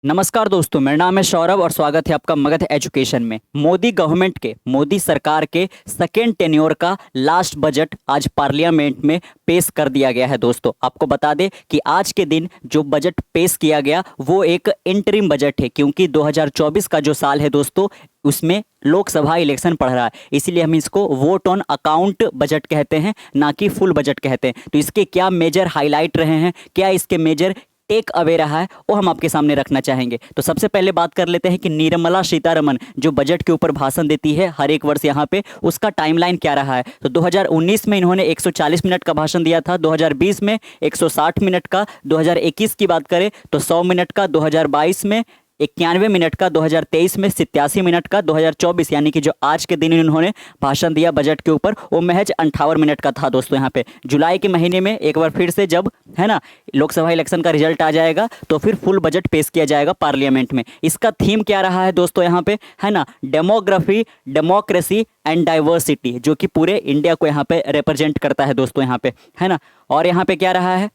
नमस्कार दोस्तों, मेरा नाम है सौरभ और स्वागत है आपका मगध एजुकेशन में। मोदी गवर्नमेंट के, मोदी सरकार के सेकेंड टेन्योर का लास्ट बजट आज पार्लियामेंट में पेश कर दिया गया है। दोस्तों आपको बता दें कि आज के दिन जो बजट पेश किया गया वो एक इंटरिम बजट है, क्योंकि 2024 का जो साल है दोस्तों उसमें लोकसभा इलेक्शन पड़ रहा है, इसीलिए हम इसको वोट ऑन अकाउंट बजट कहते हैं, ना कि फुल बजट कहते हैं। तो इसके क्या मेजर हाईलाइट रहे हैं, क्या इसके मेजर टेक अवे रहा है, वो हम आपके सामने रखना चाहेंगे। तो सबसे पहले बात कर लेते हैं कि निर्मला सीतारमण जो बजट के ऊपर भाषण देती है हर एक वर्ष यहाँ पे, उसका टाइमलाइन क्या रहा है। तो 2019 में इन्होंने 140 मिनट का भाषण दिया था, 2020 में 160 मिनट का, 2021 की बात करें तो 100 मिनट का, 2022 में 91 मिनट का, 2023 में 87 मिनट का, 2024 यानी कि जो आज के दिन इन्होंने भाषण दिया बजट के ऊपर वो महज 58 मिनट का था। दोस्तों यहाँ पे जुलाई के महीने में एक बार फिर से जब है ना लोकसभा इलेक्शन का रिजल्ट आ जाएगा तो फिर फुल बजट पेश किया जाएगा पार्लियामेंट में। इसका थीम क्या रहा है दोस्तों यहाँ पे, है ना, डेमोग्राफी, डेमोक्रेसी एंड डाइवर्सिटी, जो कि पूरे इंडिया को यहाँ पे रिप्रेजेंट करता है दोस्तों यहाँ पे, है ना। और यहाँ पे क्या रहा है,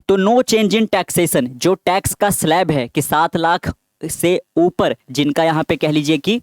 तो नो चेंज इन टैक्सेशन, जो टैक्स का स्लैब है कि 7 लाख से ऊपर जिनका यहाँ पे कह लीजिए कि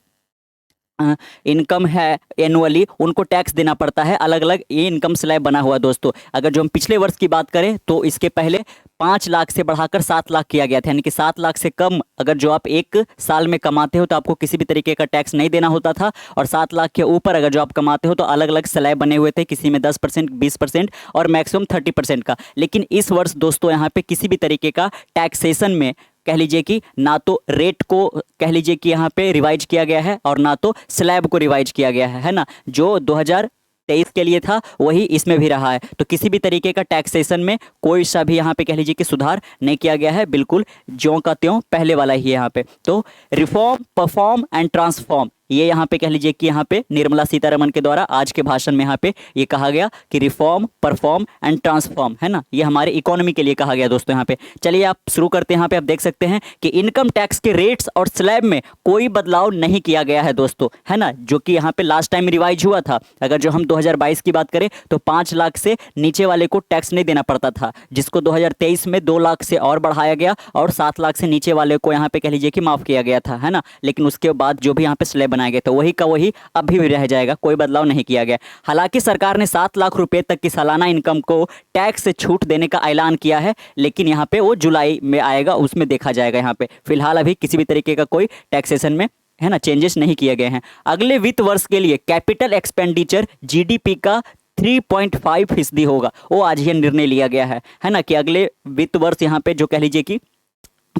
इनकम है एनुअली, उनको टैक्स देना पड़ता है। अलग अलग ये इनकम स्लैब बना हुआ दोस्तों। अगर जो हम पिछले वर्ष की बात करें तो इसके पहले 5 लाख से बढ़ाकर 7 लाख किया गया था, यानी कि 7 लाख से कम अगर जो आप एक साल में कमाते हो तो आपको किसी भी तरीके का टैक्स नहीं देना होता था, और 7 लाख के ऊपर अगर जो आप कमाते हो तो अलग अलग स्लैब बने हुए थे, किसी में 10%, 20% और मैक्सिमम 30% का। लेकिन इस वर्ष दोस्तों यहाँ पे किसी भी तरीके का टैक्सेशन में कह लीजिए कि ना तो रेट को कह लीजिए कि यहाँ पे रिवाइज किया गया है और ना तो स्लैब को रिवाइज किया गया है ना। जो 2023 के लिए था वही इसमें भी रहा है। तो किसी भी तरीके का टैक्सेशन में कोई सा भी यहाँ पे कह लीजिए कि सुधार नहीं किया गया है, बिल्कुल ज्यों का त्यों पहले वाला ही है यहाँ पे। तो रिफॉर्म, परफॉर्म एंड ट्रांसफॉर्म, ये यहाँ पे कह लीजिए कि यहाँ पे निर्मला सीतारमण के द्वारा आज के भाषण में यहाँ पे ये कहा गया कि रिफॉर्म, परफॉर्म एंड ट्रांसफॉर्म, है ना, ये हमारे इकोनॉमी के लिए कहा गया दोस्तों यहाँ पे। चलिए आप शुरू करते हैं। यहाँ पे आप देख सकते हैं कि इनकम टैक्स के रेट्स और स्लैब में कोई बदलाव नहीं किया गया है दोस्तों, है ना, जो कि यहाँ पे लास्ट टाइम रिवाइज हुआ था। अगर जो हम 2022 की बात करें तो 5 लाख से नीचे वाले को टैक्स नहीं देना पड़ता था, जिसको 2023 में 2 लाख से और बढ़ाया गया और 7 लाख से नीचे वाले को यहाँ पे कह लीजिए कि माफ किया गया था, है ना। लेकिन उसके बाद जो भी यहाँ पे स्लैब बनाया गया तो वही का वही अभी भी रह जाएगा, कोई बदलाव नहीं किया गया। हालांकि सरकार ने 7 लाख रुपए तक की सालाना इनकम को टैक्स से छूट देने का ऐलान किया है, लेकिन यहाँ पे वो जुलाई में आएगा, उसमें देखा जाएगा। यहाँ पे फिलहाल अभी किसी भी तरीके का कोई टैक्सेशन में, है ना, चेंजेस नहीं किए गए हैं। अगले वित्त वर्ष के लिए कैपिटल एक्सपेंडिचर जीडीपी का 3.5% होगा, वो आज ही निर्णय लिया गया है ना, कि अगले वित्त वर्ष यहाँ पे जो कह लीजिए कि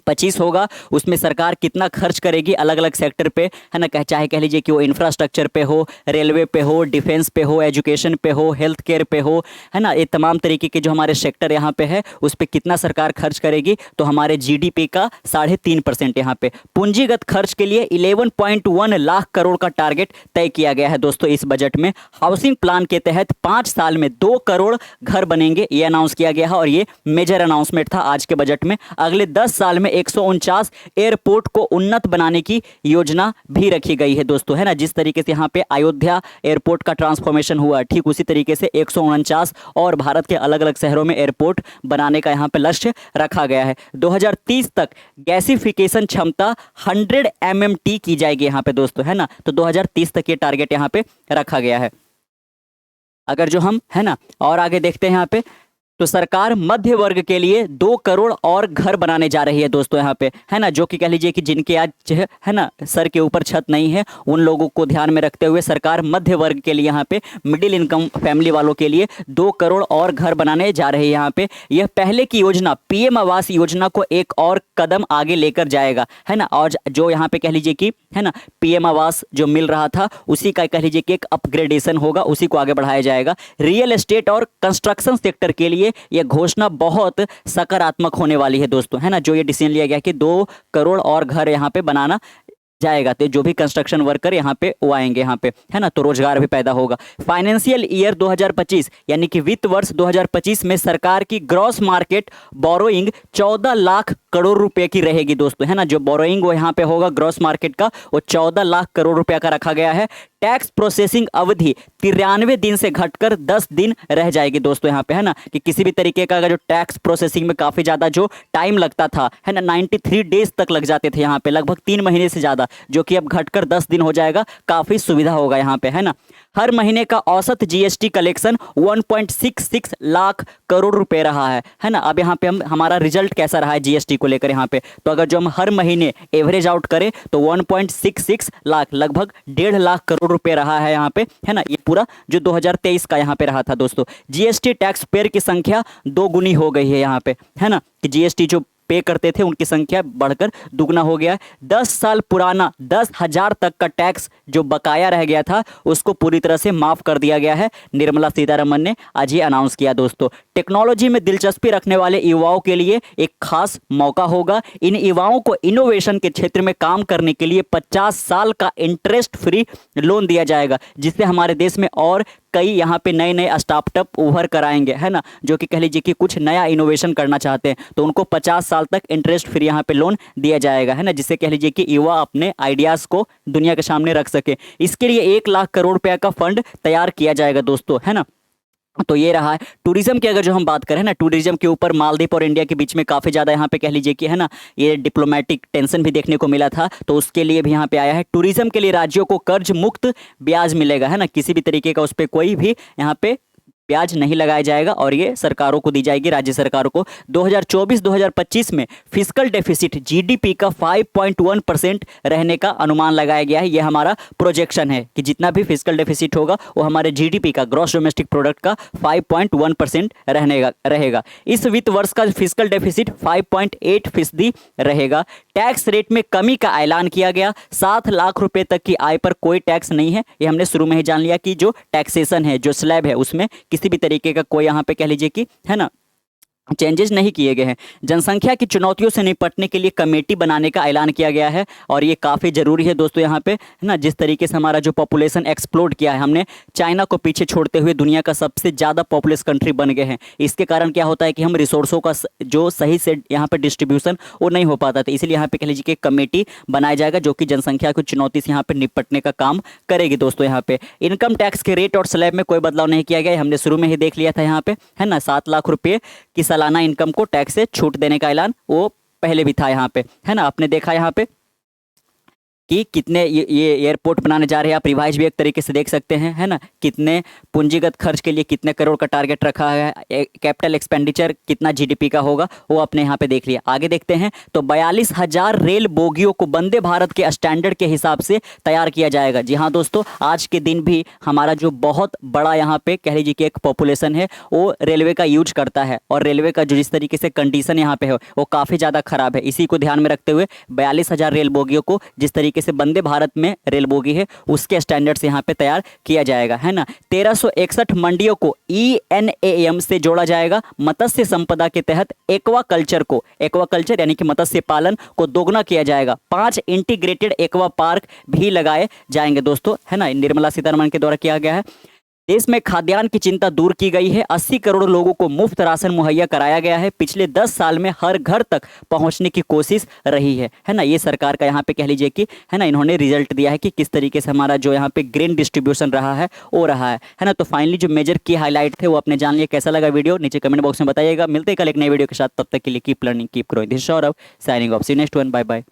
25 होगा उसमें सरकार कितना खर्च करेगी अलग अलग सेक्टर पे, है ना, चाहे कह लीजिए कि वो इंफ्रास्ट्रक्चर पे हो, रेलवे पे हो, डिफेंस पे हो, एजुकेशन पे हो, हेल्थ केयर पे हो, है ना, ये तमाम तरीके के जो हमारे सेक्टर यहाँ पे है उस पर कितना सरकार खर्च करेगी। तो हमारे जीडीपी का 3.5% यहाँ पे पूंजीगत खर्च के लिए 11.1 लाख करोड़ का टारगेट तय किया गया है दोस्तों इस बजट में। हाउसिंग प्लान के तहत 5 साल में 2 करोड़ घर बनेंगे, ये अनाउंस किया गया है और ये मेजर अनाउंसमेंट था आज के बजट में। अगले 10 साल में 149 एयरपोर्ट को उन्नत बनाने की योजना भी रखी गई है दोस्तों, है ना। जिस तरीके से यहाँ पे अयोध्या एयरपोर्ट का ट्रांसफॉर्मेशन हुआ, ठीक उसी तरीके से 149 और भारत के अलग अलग शहरों में एयरपोर्ट बनाने का यहाँ पे लक्ष्य रखा गया है। 2030 तक गैसिफिकेशन क्षमता 100 MMT की जाएगी यहाँ पे दोस्तों, है ना। तो 2030 तक ये टारगेट यहाँ पे रखा गया है। अगर जो हम, है ना, और आगे देखते हैं यहाँ पे, तो सरकार मध्य वर्ग के लिए 2 करोड़ और घर बनाने जा रही है दोस्तों यहाँ पे, है ना, जो कि कह लीजिए कि जिनके आज है ना सर के ऊपर छत नहीं है उन लोगों को ध्यान में रखते हुए सरकार मध्य वर्ग के लिए यहाँ पे मिडिल इनकम फैमिली वालों के लिए 2 करोड़ और घर बनाने जा रही है यहाँ पे। यह पहले की योजना पीएम आवास योजना को एक और कदम आगे लेकर जाएगा, है ना। और जो यहाँ पे कह लीजिए कि, है ना, पीएम आवास जो मिल रहा था उसी का कह लीजिए कि एक अपग्रेडेशन होगा, उसी को आगे बढ़ाया जाएगा। रियल एस्टेट और कंस्ट्रक्शन सेक्टर के लिए यह घोषणा बहुत सकारात्मक होने वाली है दोस्तों, है ना। जो ये डिसीजन लिया गया कि 2 करोड़ और घर यहाँ पे बनाना जाएगा, तो जो भी कंस्ट्रक्शन वर्कर यहाँ पे वो आएंगे यहाँ पे, है ना, तो रोजगार भी पैदा होगा। फाइनेंशियल ईयर 2025 यानी कि वित्त वर्ष 2025 में सरकार की gross market borrowing 14 lakh crore रुपए की रहेगी दोस्तों, है ना। जो बोरोइंग वो यहाँ पे होगा ग्रॉस मार्केट का, वो 14 लाख करोड़ रुपया का रखा गया है। टैक्स प्रोसेसिंग अवधि 93 दिन से घटकर 10 दिन रह जाएगी दोस्तों यहाँ पे, है ना, कि किसी भी तरीके का अगर जो टैक्स प्रोसेसिंग में काफी ज्यादा जो टाइम लगता था, है ना, 93 डेज तक लग जाते थे यहाँ पे, लगभग 3 महीने से ज्यादा, जो कि अब घटकर 10 दिन हो जाएगा। काफी सुविधा होगा यहाँ पे, है ना। हर महीने का औसत जीएसटी कलेक्शन 1.66 लाख करोड़ रुपए रहा है ना। अब यहाँ पे हम हमारा रिजल्ट कैसा रहा है जीएसटी को लेकर यहाँ पे, तो अगर जो हम हर महीने एवरेज आउट करें तो 1.66 लाख, लगभग 1.5 लाख करोड़ रुपए रहा है यहाँ पे, है ना। ये पूरा जो 2023 का यहाँ पे रहा था दोस्तों। जीएसटी टैक्स पेयर की संख्या 2 गुनी हो गई है यहाँ पे, है ना, कि जीएसटी जो पे करते थे उनकी संख्या बढ़कर दुगना हो गया है। 10 साल पुराना 10,000 तक का टैक्स जो बकाया रह गया था उसको पूरी तरह से माफ कर दिया गया है। निर्मला सीतारमन ने आज ये अनाउंस किया दोस्तों। टेक्नोलॉजी में दिलचस्पी रखने वाले युवाओं के लिए एक खास मौका होगा। इन युवाओं को इनोवेशन के क्षेत्र में काम करने के लिए 50 साल का इंटरेस्ट फ्री लोन दिया जाएगा, जिससे हमारे देश में और कई यहाँ पे नए नए स्टार्टअप उभर कर आएंगे, है ना, जो कि कह लीजिए कि कुछ नया इनोवेशन करना चाहते हैं, तो उनको 50 साल तक इंटरेस्ट फ्री यहाँ पे लोन दिया जाएगा, है ना, जिससे कह लीजिए कि युवा अपने आइडियाज़ को दुनिया के सामने रख सके। इसके लिए 1 लाख करोड़ रुपया का फंड तैयार किया जाएगा दोस्तों, है ना। तो ये रहा है। टूरिज्म की अगर जो हम बात करें ना, टूरिज्म के ऊपर मालदीव और इंडिया के बीच में काफ़ी ज़्यादा यहाँ पे कह लीजिए कि, है ना, ये डिप्लोमेटिक टेंशन भी देखने को मिला था, तो उसके लिए भी यहाँ पे आया है। टूरिज्म के लिए राज्यों को कर्ज मुक्त ब्याज मिलेगा, है ना, किसी भी तरीके का उस पर कोई भी यहाँ पे ब्याज नहीं लगाया जाएगा, और ये सरकारों को दी जाएगी, राज्य सरकारों को। 2024-2025 में फिस्कल डेफिसिट जीडीपी का 5.1% रहने का अनुमान लगाया गया है। ये हमारा प्रोजेक्शन है कि जितना भी फिस्कल डेफिसिट होगा वो हमारे जीडीपी का, ग्रॉस डोमेस्टिक प्रोडक्ट का 5.1% रहेगा। इस वित्त वर्ष का फिस्कल डेफिसिट 5.8% रहेगा। टैक्स रेट में कमी का ऐलान किया गया। 7 लाख रुपए तक की आय पर कोई टैक्स नहीं है। ये हमने शुरू में ही जान लिया कि जो टैक्सेशन है, जो स्लैब है, उसमें किसी भी तरीके का कोई यहाँ पे कह लीजिए कि, है ना, चेंजेस नहीं किए गए हैं। जनसंख्या की चुनौतियों से निपटने के लिए कमेटी बनाने का ऐलान किया गया है, और ये काफ़ी ज़रूरी है दोस्तों यहाँ पे, है ना। जिस तरीके से हमारा जो पॉपुलेशन एक्सप्लोड किया है, हमने चाइना को पीछे छोड़ते हुए दुनिया का सबसे ज़्यादा पॉपुलस कंट्री बन गए हैं। इसके कारण क्या होता है कि हम रिसोर्सों का जो सही से यहाँ पे डिस्ट्रीब्यूशन वो नहीं हो पाता था, इसलिए यहाँ पे कह लीजिए कि कमेटी बनाया जाएगा जो कि जनसंख्या की चुनौती से यहाँ पे निपटने का काम करेगी दोस्तों। यहाँ पे इनकम टैक्स के रेट और स्लैब में कोई बदलाव नहीं किया गया, हमने शुरू में ही देख लिया था यहाँ पे, है ना। 7 लाख रुपये की सालाना इनकम को टैक्स से छूट देने का ऐलान वो पहले भी था यहाँ पे, है ना। आपने देखा यहाँ पे कि कितने ये एयरपोर्ट बनाने जा रहे हैं, आप रिवाइज भी एक तरीके से देख सकते हैं, है ना। कितने पूंजीगत खर्च के लिए कितने करोड़ का टारगेट रखा है, कैपिटल एक्सपेंडिचर कितना जीडीपी का होगा वो आपने यहाँ पे देख लिया। आगे देखते हैं तो 42,000 रेल बोगियों को वंदे भारत के स्टैंडर्ड के हिसाब से तैयार किया जाएगा। जी हाँ दोस्तों, आज के दिन भी हमारा जो बहुत बड़ा यहाँ पे कह लीजिए कि एक पॉपुलेशन है वो रेलवे का यूज करता है, और रेलवे का जो जिस तरीके से कंडीशन यहाँ पे है वो काफ़ी ज़्यादा खराब है। इसी को ध्यान में रखते हुए 42,000 रेल बोगियों को जिस तरीके से वंदे भारत में रेल बोगी है उसके स्टैंडर्ड से यहाँ पे तैयार किया जाएगा, है ना। 1361 मंडियों को ENAM से जोड़ा जाएगा। मत्स्य संपदा के तहत एक्वाकल्चर यानी कि मत्स्य पालन को दोगुना किया जाएगा। 5 इंटीग्रेटेड एक्वा पार्क भी लगाए जाएंगे दोस्तों, है ना। निर्मला सीतारमन के द्वारा किया गया है। देश में खाद्यान्न की चिंता दूर की गई है। 80 करोड़ लोगों को मुफ्त राशन मुहैया कराया गया है। पिछले 10 साल में हर घर तक पहुंचने की कोशिश रही है ना। ये सरकार का यहाँ पे कह लीजिए कि, है ना, इन्होंने रिजल्ट दिया है कि किस तरीके से हमारा जो यहाँ पे ग्रेन डिस्ट्रीब्यूशन रहा है वो रहा है ना। तो फाइनली जो मेजर की हाईलाइट थे वो आपने जान लिया। कैसा लगा वीडियो नीचे कमेंट बॉक्स में बताइएगा। मिलते हैं कल एक नए वीडियो के साथ, तब तक के लिए keep learning keep growing. This is Saurabh signing off. See next one, bye bye.